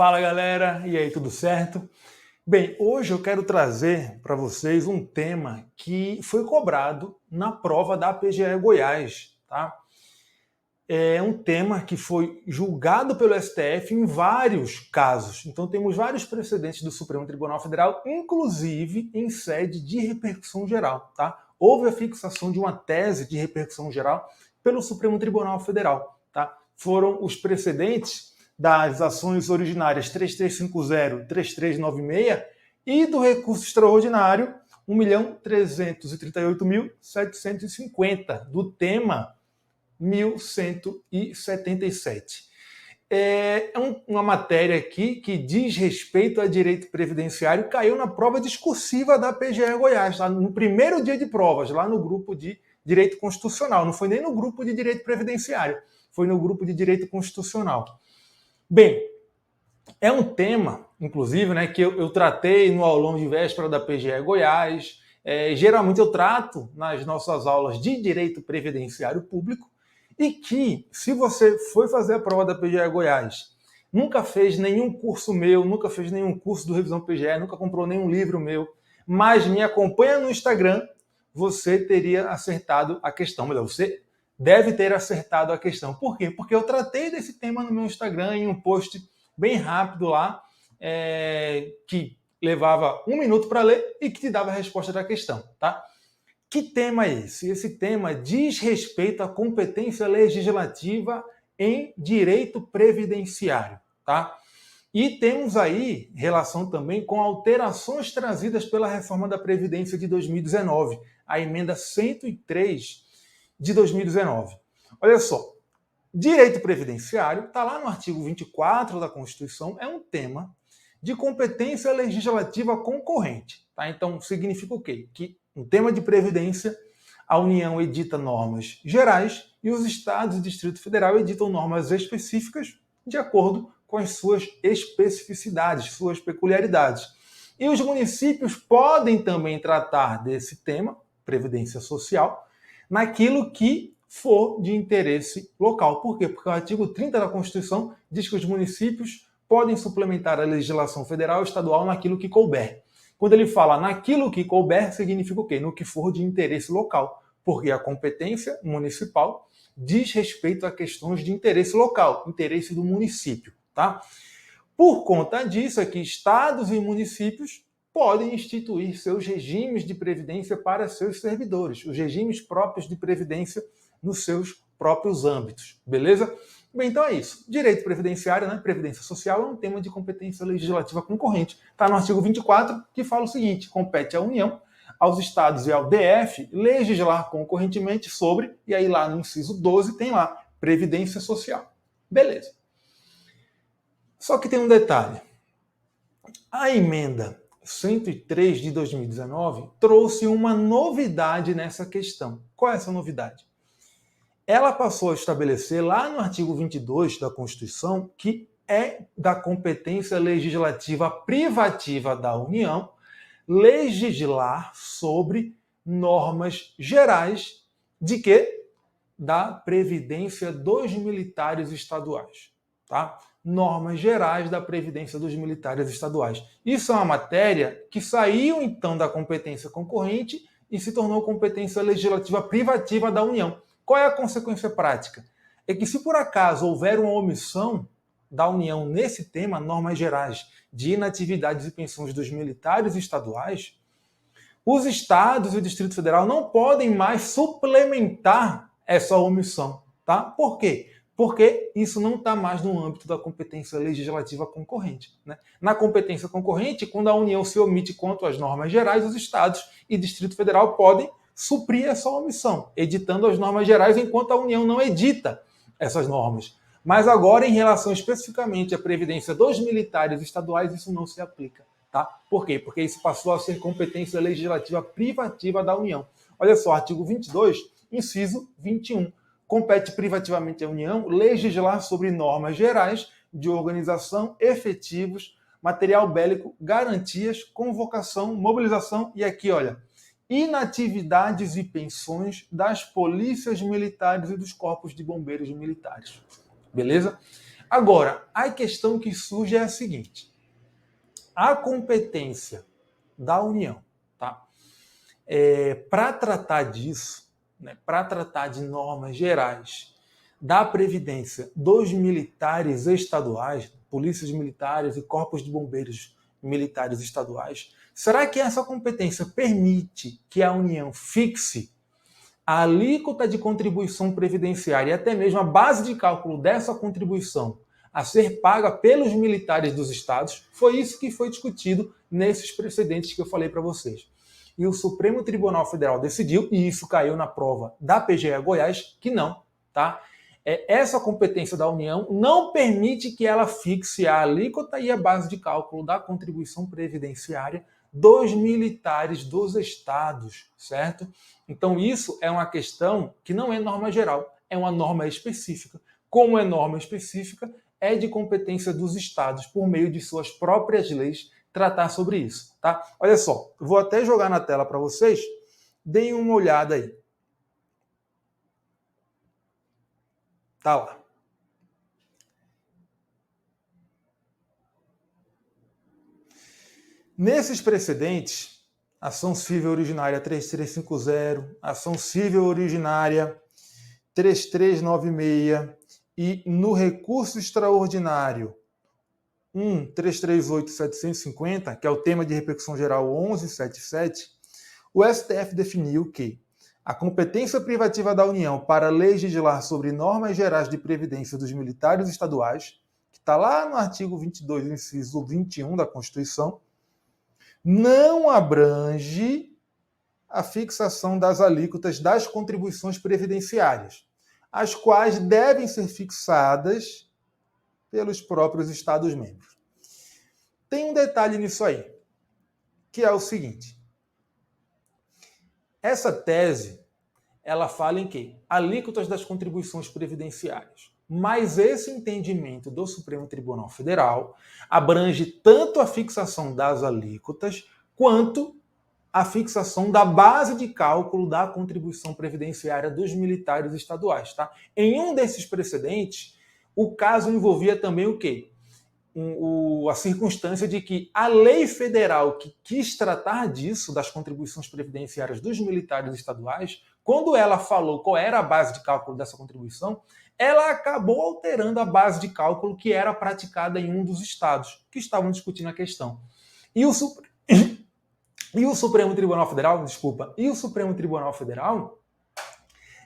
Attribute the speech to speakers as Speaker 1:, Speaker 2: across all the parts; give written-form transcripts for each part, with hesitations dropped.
Speaker 1: Fala galera, e aí, tudo certo? Bem, hoje eu quero trazer para vocês um tema que foi cobrado na prova da PGE Goiás, tá? É um tema que foi julgado pelo STF em vários casos. Então temos vários precedentes do Supremo Tribunal Federal, inclusive em sede de repercussão geral, tá? Houve a fixação de uma tese de repercussão geral pelo Supremo Tribunal Federal, tá? Foram os precedentes das ações originárias 3350, 3396 e do recurso extraordinário 1.338.750 do tema 1177. É uma matéria aqui que diz respeito a direito previdenciário, caiu na prova discursiva da PGE Goiás, lá no primeiro dia de provas, lá no grupo de direito constitucional. Não foi nem no grupo de direito previdenciário, foi no grupo de direito constitucional. Bem, é um tema, inclusive, né, que eu tratei no aulão de véspera da PGE Goiás. Geralmente eu trato nas nossas aulas de direito previdenciário público, e que, se você foi fazer a prova da PGE Goiás, nunca fez nenhum curso meu, nunca fez nenhum curso do Revisão PGE, nunca comprou nenhum livro meu, mas me acompanha no Instagram, você teria acertado a questão. Melhor, você deve ter acertado a questão. Por quê? Porque eu tratei desse tema no meu Instagram em um post bem rápido lá, que levava 1 minuto para ler e que te dava a resposta da questão, tá? Que tema é esse? Esse tema diz respeito à competência legislativa em direito previdenciário, tá? E temos aí relação também com alterações trazidas pela reforma da Previdência de 2019, a emenda 103 de 2019. Olha só, direito previdenciário está lá no artigo 24 da Constituição, é um tema de competência legislativa concorrente, tá? Então significa o quê? Que no tema de previdência, a União edita normas gerais e os estados e Distrito Federal editam normas específicas de acordo com as suas especificidades, suas peculiaridades. E os municípios podem também tratar desse tema, previdência social, naquilo que for de interesse local. Por quê? Porque o artigo 30 da Constituição diz que os municípios podem suplementar a legislação federal e estadual naquilo que couber. Quando ele fala naquilo que couber, significa o quê? No que for de interesse local, porque a competência municipal diz respeito a questões de interesse local, interesse do município, tá? Por conta disso, é que estados e municípios podem instituir seus regimes de previdência para seus servidores, os regimes próprios de previdência nos seus próprios âmbitos, beleza? Bem, então é isso. Direito previdenciário, né? Previdência social é um tema de competência legislativa concorrente. Está no artigo 24, que fala o seguinte: compete à União, aos estados e ao DF legislar concorrentemente sobre, e aí lá no inciso 12 tem lá, previdência social. Beleza. Só que tem um detalhe. A emenda 103 de 2019 trouxe uma novidade nessa questão. Qual é essa novidade? Ela passou a estabelecer lá no artigo 22 da Constituição que é da competência legislativa privativa da União legislar sobre normas gerais de quê? Da previdência dos militares estaduais, tá? Normas gerais da previdência dos militares estaduais. Isso é uma matéria que saiu então da competência concorrente e se tornou competência legislativa privativa da União. Qual é a consequência prática? É que se por acaso houver uma omissão da União nesse tema, normas gerais de inatividades e pensões dos militares estaduais, os estados e o Distrito Federal não podem mais suplementar essa omissão, tá? Por quê? Porque isso não está mais no âmbito da competência legislativa concorrente, né? Na competência concorrente, quando a União se omite quanto às normas gerais, os estados e Distrito Federal podem suprir essa omissão, editando as normas gerais enquanto a União não edita essas normas. Mas agora, em relação especificamente à previdência dos militares estaduais, isso não se aplica, tá? Por quê? Porque isso passou a ser competência legislativa privativa da União. Olha só, artigo 22, inciso 21. Compete privativamente à União legislar sobre normas gerais de organização, efetivos, material bélico, garantias, convocação, mobilização e aqui, olha, inatividades e pensões das polícias militares e dos corpos de bombeiros militares. Beleza? Agora, a questão que surge é a seguinte: a competência da União, tá? Para tratar disso, né, para tratar de normas gerais da Previdência dos militares estaduais, polícias militares e corpos de bombeiros militares estaduais, será que essa competência permite que a União fixe a alíquota de contribuição previdenciária e até mesmo a base de cálculo dessa contribuição a ser paga pelos militares dos estados? Foi isso que foi discutido nesses precedentes que eu falei para vocês. E o Supremo Tribunal Federal decidiu, e isso caiu na prova da PGE Goiás, que não, tá? Essa competência da União não permite que ela fixe a alíquota e a base de cálculo da contribuição previdenciária dos militares dos estados, certo? Então isso é uma questão que não é norma geral, é uma norma específica. Como é norma específica, é de competência dos estados, por meio de suas próprias leis, tratar sobre isso, tá? Olha só, vou até jogar na tela para vocês, deem uma olhada aí. Tá lá. Nesses precedentes, ação civil originária 3350, ação civil originária 3396 e no recurso extraordinário 1338750, que é o tema de repercussão geral 1177, o STF definiu que a competência privativa da União para legislar sobre normas gerais de previdência dos militares estaduais, que está lá no artigo 22, inciso 21 da Constituição, não abrange a fixação das alíquotas das contribuições previdenciárias, as quais devem ser fixadas pelos próprios Estados-membros. Tem um detalhe nisso aí, que é o seguinte: essa tese, ela fala em quê? Alíquotas das contribuições previdenciárias. Mas esse entendimento do Supremo Tribunal Federal abrange tanto a fixação das alíquotas quanto a fixação da base de cálculo da contribuição previdenciária dos militares estaduais, tá? Em um desses precedentes, o caso envolvia também o quê? A circunstância de que a lei federal que quis tratar disso, das contribuições previdenciárias dos militares estaduais, quando ela falou qual era a base de cálculo dessa contribuição, ela acabou alterando a base de cálculo que era praticada em um dos estados que estavam discutindo a questão. E o Supremo Tribunal Federal,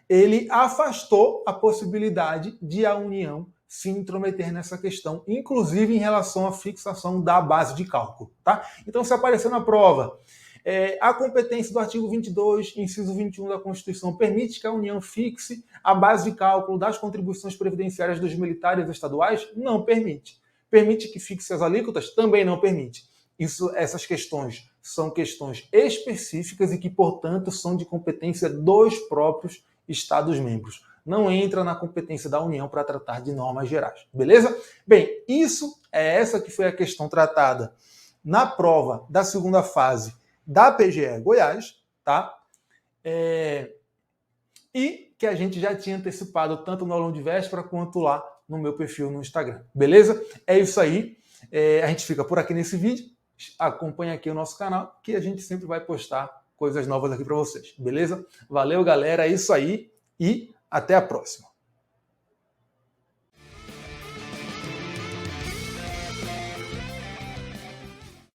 Speaker 1: ele afastou a possibilidade de a União se intrometer nessa questão, inclusive em relação à fixação da base de cálculo, tá? Então, se aparecer na prova, a competência do artigo 22, inciso 21 da Constituição, permite que a União fixe a base de cálculo das contribuições previdenciárias dos militares estaduais? Não permite. Permite que fixe as alíquotas? Também não permite. Essas questões são questões específicas e que, portanto, são de competência dos próprios Estados-membros. Não entra na competência da União para tratar de normas gerais. Beleza? Bem, essa que foi a questão tratada na prova da segunda fase da PGE Goiás, tá? E que a gente já tinha antecipado tanto no aulão de véspera quanto lá no meu perfil no Instagram. Beleza? É isso aí. A gente fica por aqui nesse vídeo. Acompanhe aqui o nosso canal, que a gente sempre vai postar coisas novas aqui para vocês. Beleza? Valeu, galera. É isso aí e até a próxima.